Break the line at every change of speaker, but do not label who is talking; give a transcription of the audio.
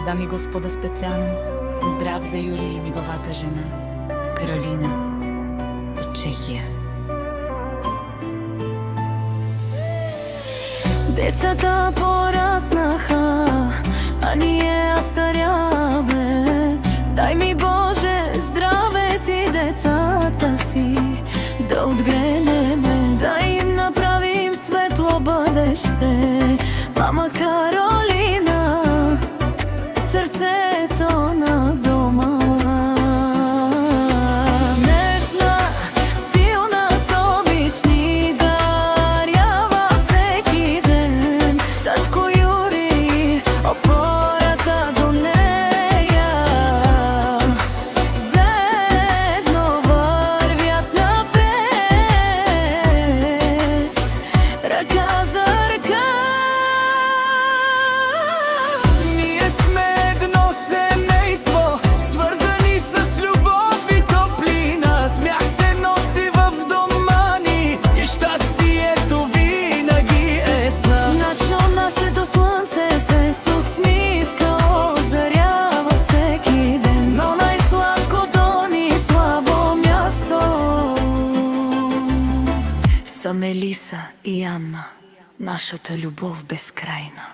Дами и господа, специален поздрав за Юлия и неговата жена Каролина от Чехия.
Децата пораснаха, а ние остаряваме. Дай ми Боже здраве ти децата си да отгренеме, да им направим светло бъдеще. Мама Каролина, сърцето на дома. Нежна, силна, обич ни дарява всеки ден. Татко Юрий, опората до нея. Заедно вървят напред, ръка за ръка. Са Мелиса и Анна, нашата любов безкрайна.